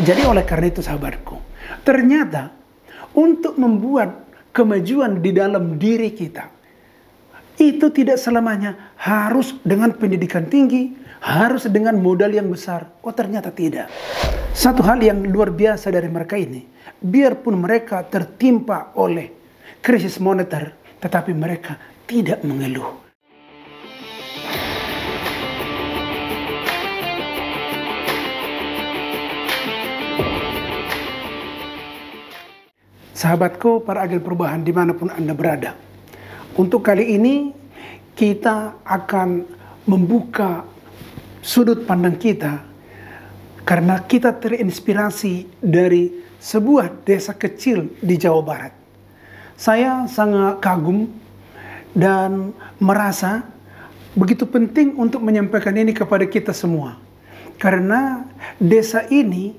Jadi oleh karena itu sahabatku, ternyata untuk membuat kemajuan di dalam diri kita, itu tidak selamanya harus dengan pendidikan tinggi, harus dengan modal yang besar. Oh ternyata tidak. Satu hal yang luar biasa dari mereka ini, biarpun mereka tertimpa oleh krisis moneter, tetapi mereka tidak mengeluh. Sahabatku, para agen perubahan dimanapun Anda berada. Untuk kali ini kita akan membuka sudut pandang kita karena kita terinspirasi dari sebuah desa kecil di Jawa Barat. Saya sangat kagum dan merasa begitu penting untuk menyampaikan ini kepada kita semua. Karena desa ini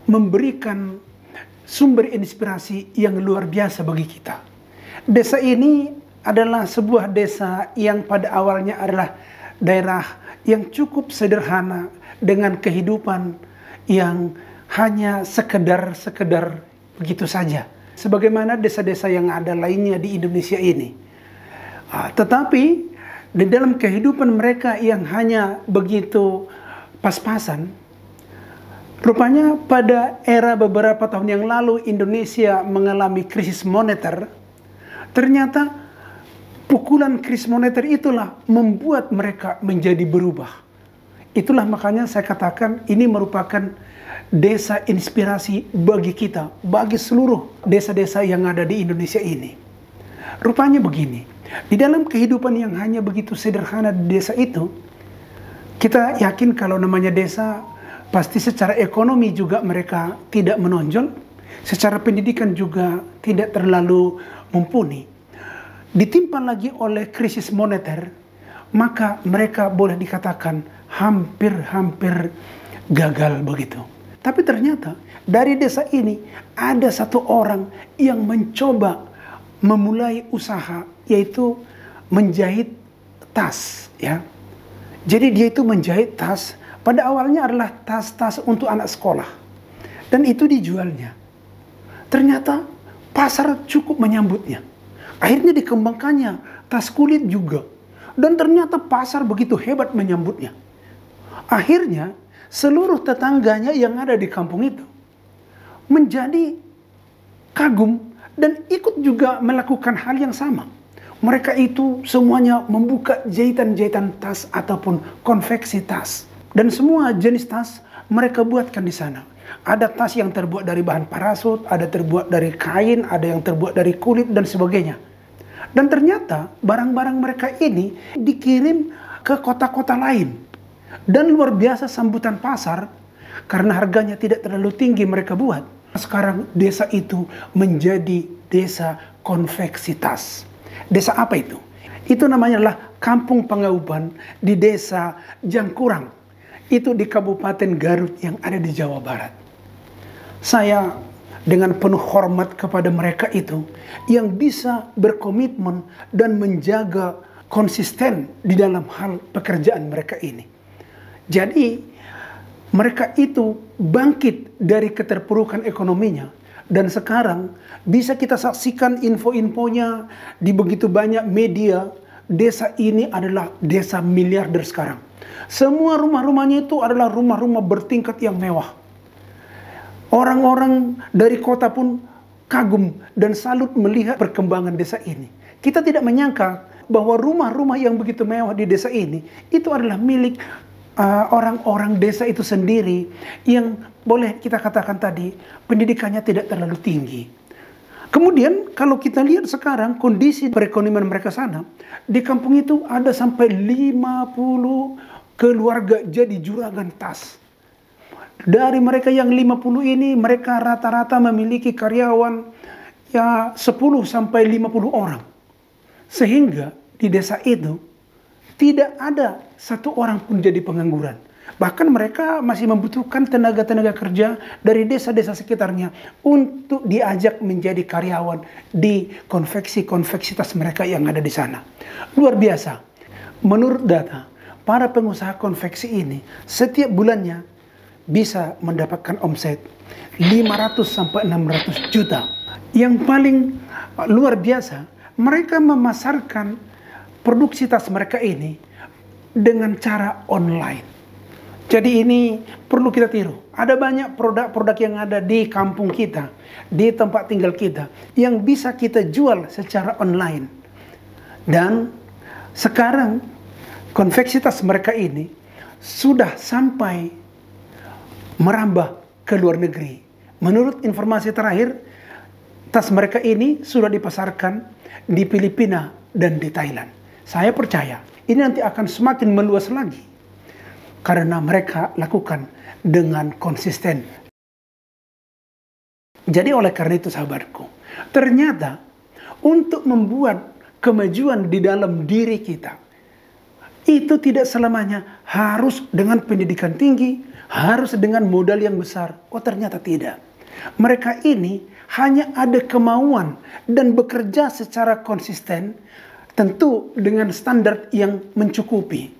memberikan sumber inspirasi yang luar biasa bagi kita. Desa ini adalah sebuah desa yang pada awalnya adalah daerah yang cukup sederhana dengan kehidupan yang hanya sekedar begitu saja. Sebagaimana desa-desa yang ada lainnya di Indonesia ini. Tetapi di dalam kehidupan mereka yang hanya begitu pas-pasan, rupanya pada era beberapa tahun yang lalu Indonesia mengalami krisis moneter. Ternyata pukulan krisis moneter itulah membuat mereka menjadi berubah. Itulah makanya saya katakan ini merupakan desa inspirasi bagi kita, bagi seluruh desa-desa yang ada di Indonesia ini. Rupanya begini, di dalam kehidupan yang hanya begitu sederhana di desa itu, kita yakin kalau namanya desa, pasti secara ekonomi juga mereka tidak menonjol, secara pendidikan juga tidak terlalu mumpuni. Ditimpa lagi oleh krisis moneter, maka mereka boleh dikatakan hampir gagal begitu. Tapi ternyata dari desa ini ada satu orang yang mencoba memulai usaha, yaitu menjahit tas, ya. Jadi dia itu menjahit tas. Pada awalnya adalah tas-tas untuk anak sekolah. Dan itu dijualnya. Ternyata pasar cukup menyambutnya. Akhirnya dikembangkannya tas kulit juga. Dan ternyata pasar begitu hebat menyambutnya. Akhirnya seluruh tetangganya yang ada di kampung itu menjadi kagum dan ikut juga melakukan hal yang sama. Mereka itu semuanya membuka jahitan-jahitan tas ataupun konveksi tas. Dan semua jenis tas mereka buatkan di sana. Ada tas yang terbuat dari bahan parasut, ada terbuat dari kain, ada yang terbuat dari kulit dan sebagainya. Dan ternyata barang-barang mereka ini dikirim ke kota-kota lain. Dan luar biasa sambutan pasar karena harganya tidak terlalu tinggi mereka buat. Sekarang desa itu menjadi desa konveksi tas. Desa apa itu? Itu namanya adalah Kampung Pangauban di desa Jangkurang. Itu di Kabupaten Garut yang ada di Jawa Barat. Saya dengan penuh hormat kepada mereka itu yang bisa berkomitmen dan menjaga konsisten di dalam hal pekerjaan mereka ini. Jadi mereka itu bangkit dari keterpurukan ekonominya dan sekarang bisa kita saksikan info-infonya di begitu banyak media. Desa ini adalah desa miliarder sekarang. Semua rumah-rumahnya itu adalah rumah-rumah bertingkat yang mewah. Orang-orang dari kota pun kagum dan salut melihat perkembangan desa ini. Kita tidak menyangka bahwa rumah-rumah yang begitu mewah di desa ini itu adalah milik orang-orang desa itu sendiri yang boleh kita katakan tadi pendidikannya tidak terlalu tinggi. Kemudian kalau kita lihat sekarang kondisi perekonomian mereka sana, di kampung itu ada sampai 50 keluarga jadi juragan tas. Dari mereka yang 50 ini mereka rata-rata memiliki karyawan ya 10 sampai 50 orang. Sehingga di desa itu tidak ada satu orang pun jadi pengangguran. Bahkan mereka masih membutuhkan tenaga-tenaga kerja dari desa-desa sekitarnya untuk diajak menjadi karyawan di konveksi-konveksi tas mereka yang ada di sana. Luar biasa. Menurut data, para pengusaha konveksi ini setiap bulannya bisa mendapatkan omset 500 sampai 600 juta. Yang paling luar biasa, mereka memasarkan produksitas mereka ini dengan cara online. Jadi ini perlu kita tiru. Ada banyak produk-produk yang ada di kampung kita, di tempat tinggal kita, yang bisa kita jual secara online. Dan sekarang konveksitas mereka ini sudah sampai merambah ke luar negeri. Menurut informasi terakhir, tas mereka ini sudah dipasarkan di Filipina dan di Thailand. Saya percaya ini nanti akan semakin meluas lagi karena mereka lakukan dengan konsisten. Jadi oleh karena itu sahabatku, ternyata untuk membuat kemajuan di dalam diri kita, itu tidak selamanya harus dengan pendidikan tinggi, harus dengan modal yang besar. Oh ternyata tidak. Mereka ini hanya ada kemauan dan bekerja secara konsisten, tentu dengan standar yang mencukupi.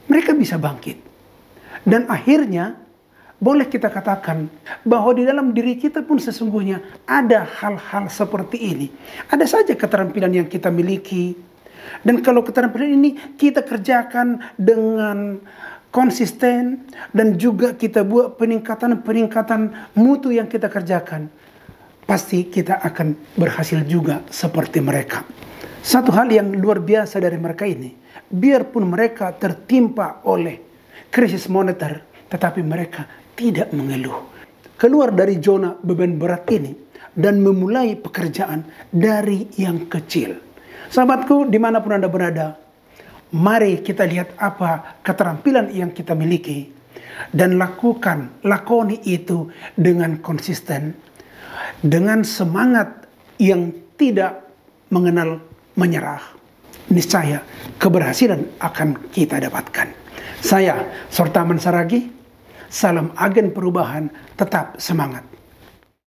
Mereka bisa bangkit. Dan akhirnya boleh kita katakan bahwa di dalam diri kita pun sesungguhnya ada hal-hal seperti ini. Ada saja keterampilan yang kita miliki. Dan kalau keterampilan ini kita kerjakan dengan konsisten dan juga kita buat peningkatan mutu yang kita kerjakan, pasti kita akan berhasil juga seperti mereka. Satu hal yang luar biasa dari mereka ini, biarpun mereka tertimpa oleh krisis moneter, tetapi mereka tidak mengeluh. Keluar dari zona beban berat ini dan memulai pekerjaan dari yang kecil. Sahabatku, dimanapun Anda berada, mari kita lihat apa keterampilan yang kita miliki dan lakoni itu dengan konsisten, dengan semangat yang tidak mengenal menyerah. Niscaya keberhasilan akan kita dapatkan. Saya Sortaman Saragi, salam agen perubahan, tetap semangat.